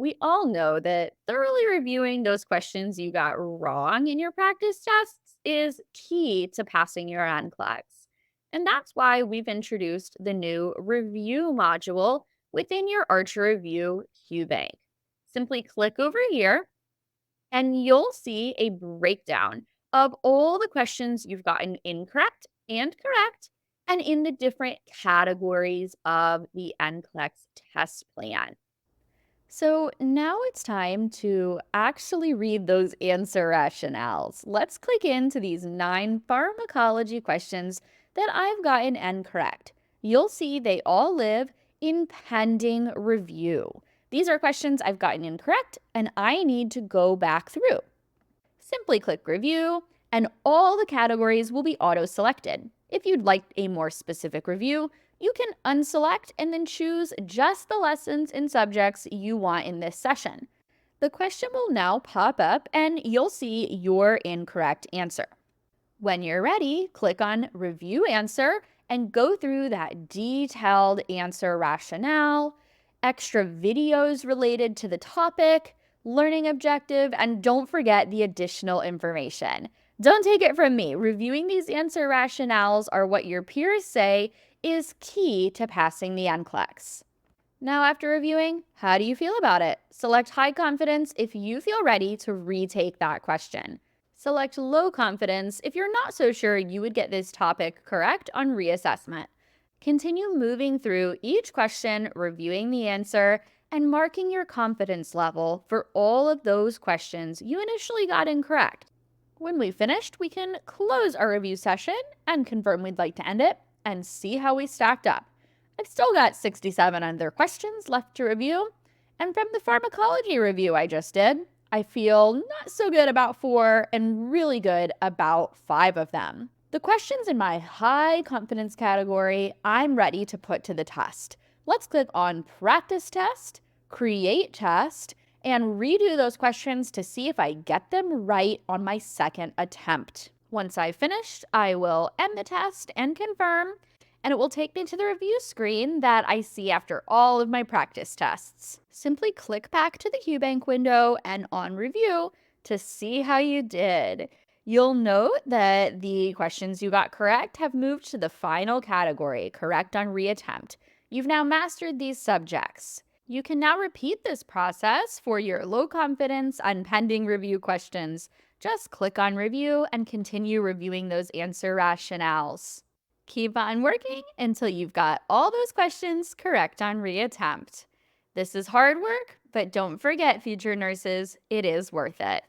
We all know that thoroughly reviewing those questions you got wrong in your practice tests is key to passing your NCLEX. And that's why we've introduced the new review module within your Archer Review QBank. Simply click over here and you'll see a breakdown of all the questions you've gotten incorrect and correct and in the different categories of the NCLEX test plan. So now it's time to actually read those answer rationales. Let's click into these 9 pharmacology questions that I've gotten incorrect. You'll see they all live in pending review. These are questions I've gotten incorrect and I need to go back through. Simply click Review, and all the categories will be auto-selected. If you'd like a more specific review, you can unselect and then choose just the lessons and subjects you want in this session. The question will now pop up and you'll see your incorrect answer. When you're ready, click on Review Answer and go through that detailed answer rationale, extra videos related to the topic, learning objective, and don't forget the additional information. Don't take it from me. Reviewing these answer rationales are what your peers say is key to passing the NCLEX. Now, after reviewing, how do you feel about it? Select high confidence if you feel ready to retake that question. Select low confidence if you're not so sure you would get this topic correct on reassessment. Continue moving through each question, reviewing the answer, and marking your confidence level for all of those questions you initially got incorrect. When we've finished, we can close our review session and confirm we'd like to end it and see how we stacked up. I've still got 67 other questions left to review, and from the pharmacology review I just did, I feel not so good about 4 and really good about 5 of them. The questions in my high confidence category, I'm ready to put to the test. Let's click on Practice Test, Create Test, and redo those questions to see if I get them right on my second attempt. Once I've finished, I will end the test and confirm, and it will take me to the review screen that I see after all of my practice tests. Simply click back to the QBank window and on review to see how you did. You'll note that the questions you got correct have moved to the final category, correct on reattempt. You've now mastered these subjects. You can now repeat this process for your low confidence and pending review questions. Just click on review and continue reviewing those answer rationales. Keep on working until you've got all those questions correct on reattempt. This is hard work, but don't forget, future nurses, it is worth it.